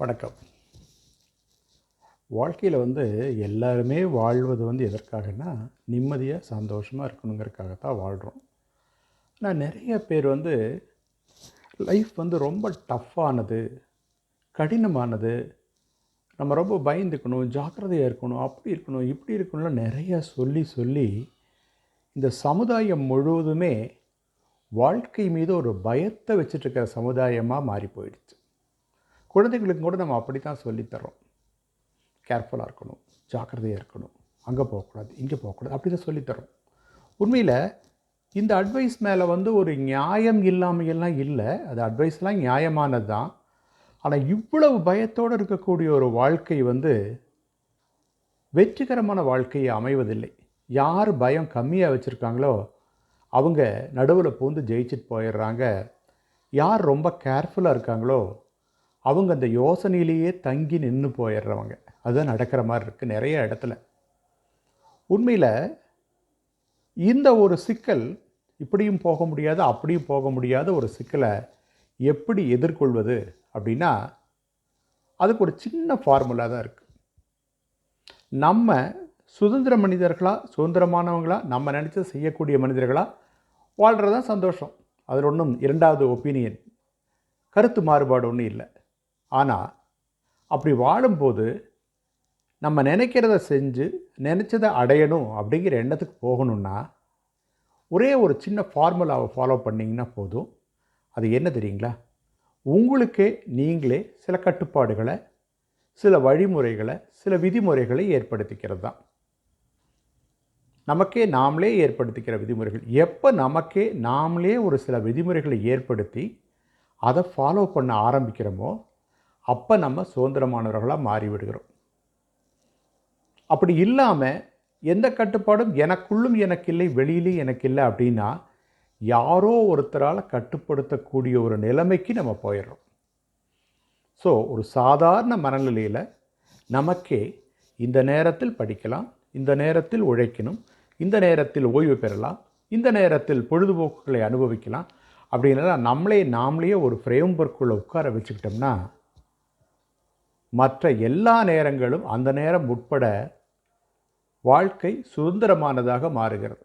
வணக்கம். வாழ்க்கையில் எல்லாருமே வாழ்வது எதற்காகன்னா, நிம்மதியாக சந்தோஷமாக இருக்கணுங்கிறதுக்காக தான் வாழ்கிறோம். ஆனால் நிறைய பேர் லைஃப் ரொம்ப டஃப்பானது, கடினமானது, நம்ம ரொம்ப பயந்துக்கணும், ஜாக்கிரதையாக இருக்கணும், அப்படி இருக்கணும், இப்படி இருக்கணும்லாம் நிறையா சொல்லி சொல்லி இந்த சமுதாயம் முழுவதுமே வாழ்க்கை மீது ஒரு பயத்தை வச்சுட்ருக்கிற சமுதாயமாக மாறி போயிடுச்சு. குழந்தைகளுக்கு கூட நம்ம அப்படி தான் சொல்லித்தரோம். கேர்ஃபுல்லாக இருக்கணும், ஜாக்கிரதையாக இருக்கணும், அங்கே போகக்கூடாது, இங்கே போகக்கூடாது, அப்படி தான் சொல்லித்தரோம். உண்மையில் இந்த அட்வைஸ் மேலே ஒரு நியாயம் இல்லாமையெல்லாம் இல்லை. அது அட்வைஸ்லாம் நியாயமானது தான். ஆனால் இவ்வளவு பயத்தோடு இருக்கக்கூடிய ஒரு வாழ்க்கை வெற்றிகரமான வாழ்க்கையை அமைவதில்லை. யார் பயம் கம்மியாக வச்சுருக்காங்களோ அவங்க நடுவில் பூந்து ஜெயிச்சுட்டு போயிடுறாங்க. யார் ரொம்ப கேர்ஃபுல்லாக இருக்காங்களோ அவங்க அந்த யோசனையிலேயே தங்கி நின்று போயிடுறவங்க. அதுதான் நடக்கிற மாதிரி இருக்குது நிறைய இடத்துல. உண்மையில் இந்த ஒரு சிக்கல் இப்படியும் போக முடியாது, அப்படியும் போக முடியாத ஒரு சிக்கலை எப்படி எதிர்கொள்வது அப்படின்னா, அதுக்கு ஒரு சின்ன ஃபார்முலா தான் இருக்குது. நம்ம சுதந்திர மனிதர்களாக, சுதந்திரமானவங்களாக, நம்ம நினச்ச செய்யக்கூடிய மனிதர்களாக வாழ்கிறது தான் சந்தோஷம். அதில் ஒன்றும் இரண்டாவது ஒப்பீனியன், கருத்து மாறுபாடு ஒன்றும் இல்லை. ஆனால் அப்படி வாழும்போது நம்ம நினைக்கிறத செஞ்சு நினச்சதை அடையணும் அப்படிங்கிற எண்ணத்துக்கு போகணுன்னா ஒரே ஒரு சின்ன ஃபார்முலாவை ஃபாலோ பண்ணிங்கன்னா போதும். அது என்ன தெரியுங்களா? உங்களுக்கே நீங்களே சில கட்டுப்பாடுகளை, சில வழிமுறைகளை, சில விதிமுறைகளை ஏற்படுத்திக்கிறது தான். நமக்கே நாமளே ஏற்படுத்திக்கிற விதிமுறைகள். எப்போ நமக்கே நாமளே ஒரு சில விதிமுறைகளை ஏற்படுத்தி அதை ஃபாலோ பண்ண ஆரம்பிக்கிறோமோ அப்போ நம்ம சுதந்திரமானவர்களாக மாறிவிடுகிறோம். அப்படி இல்லாமல் எந்த கட்டுப்பாடும் எனக்குள்ளும் எனக்கு இல்லை, வெளியிலேயும் எனக்கு இல்லை அப்படின்னா யாரோ ஒருத்தரால் கட்டுப்படுத்தக்கூடிய ஒரு நிலைமைக்கு நம்ம போயிடுறோம். ஸோ ஒரு சாதாரண மனநிலையில் நமக்கே இந்த நேரத்தில் படிக்கலாம், இந்த நேரத்தில் உழைக்கணும், இந்த நேரத்தில் ஓய்வு பெறலாம், இந்த நேரத்தில் பொழுதுபோக்குகளை அனுபவிக்கலாம் அப்படின்னா நாமளே ஒரு ஃப்ரேம் ஒர்க்குள்ளே உட்கார வச்சுக்கிட்டோம்னா மற்ற எல்லா நேரங்களும் அந்த நேரம் உட்பட வாழ்க்கை சுதந்திரமானதாக மாறுகிறது.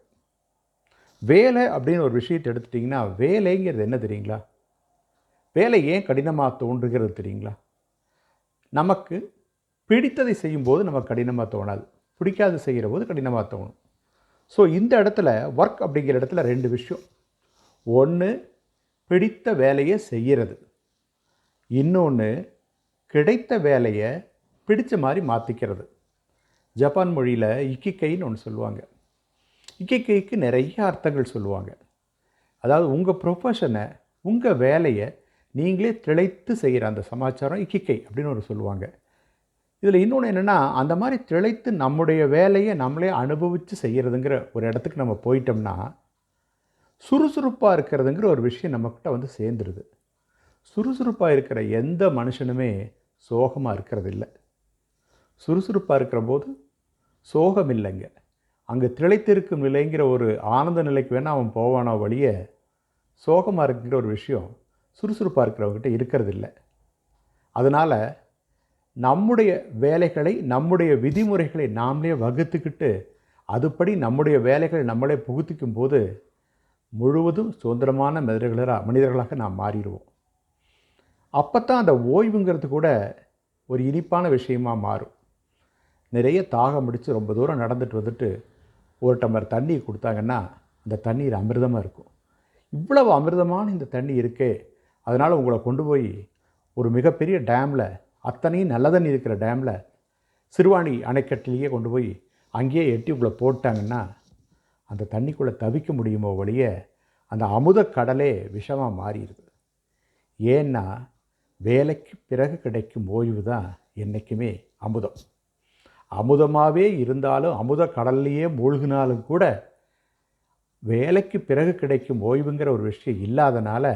வேலை அப்படின்னு ஒரு விஷயத்தை எடுத்துட்டிங்கன்னா, வேலைங்கிறது என்ன தெரியுங்களா? வேலை ஏன் கடினமாக தோன்றுகிறது தெரியுங்களா? நமக்கு பிடித்ததை செய்யும்போது நமக்கு கடினமாக தோணாது, பிடிக்காது செய்கிற போது கடினமாக தோணும். ஸோ இந்த இடத்துல ஒர்க் அப்படிங்கிற இடத்துல ரெண்டு விஷயம். ஒன்று பிடித்த வேலையை செய்கிறது, இன்னொன்று கிடைத்த வேலையை பிடித்த மாதிரி மாற்றிக்கிறது. ஜப்பான் மொழியில் இக்கிகைன்னு ஒன்று சொல்லுவாங்க. இக்கிகைக்கு நிறைய அர்த்தங்கள் சொல்லுவாங்க. அதாவது உங்கள் ப்ரொஃபஷனை, உங்கள் வேலையை நீங்களே திளைத்து செய்கிற அந்த சமாச்சாரம் இக்கிகை அப்படின்னு ஒரு சொல்லுவாங்க. இதில் இன்னொன்று என்னென்னா, அந்த மாதிரி திளைத்து நம்முடைய வேலையை நம்மளே அனுபவித்து செய்கிறதுங்கிற ஒரு இடத்துக்கு நம்ம போயிட்டோம்னா சுறுசுறுப்பாக இருக்கிறதுங்கிற ஒரு விஷயம் நம்மக்கிட்ட சேர்ந்துருது. சுறுசுறுப்பாக இருக்கிற எந்த மனுஷனுமே சோகமாக இருக்கிறது இல்லை. சுறுசுறுப்பாக இருக்கிற போது சோகம் இல்லைங்க. அங்கே திளைத்திருக்கும் நிலைங்கிற ஒரு ஆனந்த நிலைக்கு வேணால் அவன் போவானோ வழிய சோகமாக இருக்குங்கிற ஒரு விஷயம் சுறுசுறுப்பாக இருக்கிறவங்ககிட்ட இருக்கிறது இல்லை. அதனால் நம்முடைய வேலைகளை, நம்முடைய விதிமுறைகளை நாமளே வகுத்துக்கிட்டு அதுபடி நம்முடைய வேலைகளை நம்மளே புகுத்திக்கும் போது முழுவதும் சுதந்திரமான மனிதர்களாக நாம் மாறிடுவோம். அப்போ தான் அந்த ஓய்வுங்கிறது கூட ஒரு இனிப்பான விஷயமாக மாறும். நிறைய தாகம் முடித்து ரொம்ப தூரம் நடந்துட்டு ஒரு டம்ளர் தண்ணி கொடுத்தாங்கன்னா அந்த தண்ணீர் அமிர்தமாக இருக்கும். இவ்வளவு அமிர்தமான இந்த தண்ணி இருக்கே, அதனால் உங்களை கொண்டு போய் ஒரு மிகப்பெரிய டேமில், அத்தனையும் நல்ல தண்ணி இருக்கிற டேமில், சிறுவாணி அணைக்கட்டிலேயே கொண்டு போய் அங்கேயே எட்டி உங்களை போட்டாங்கன்னா அந்த தண்ணிக்குள்ளே தவிக்க முடியுமோ வழிய அந்த அமுத கடலே விஷமாக மாறிடுது. ஏன்னா வேலைக்கு பிறகு கிடைக்கும் ஓய்வு தான் என்றைக்குமே அமுதம். அமுதமாகவே இருந்தாலும், அமுத கடல்லையே மூழ்கினாலும் கூட வேலைக்கு பிறகு கிடைக்கும் ஓய்வுங்கிற ஒரு விஷயம் இல்லாதனால,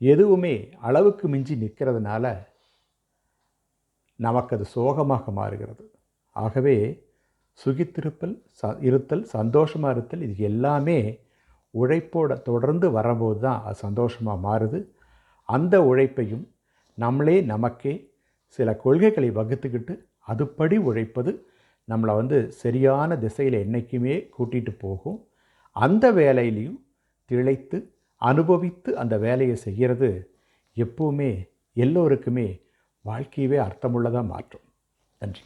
எதுவுமே அளவுக்கு மிஞ்சி நிற்கிறதுனால நமக்கு அது சோகமாக மாறுகிறது. ஆகவே சுகித்திருப்பல், இருத்தல், சந்தோஷமாக இருத்தல், இது எல்லாமே உழைப்போட தொடர்ந்து வரும்போது தான் அது சந்தோஷமாக மாறுது. அந்த உழைப்பையும் நம்மளே நமக்கே சில கொள்கைகளை வகுத்துக்கிட்டு அதுபடி உழைப்பது நம்மளை சரியான திசையில் என்றைக்குமே கூட்டிகிட்டு போகும். அந்த வேலையிலையும் திளைத்து அனுபவித்து அந்த வேலையை செய்கிறது எப்பவுமே எல்லோருக்குமே வாழ்க்கையவே அர்த்தமுள்ளதாக மாற்றும். நன்றி.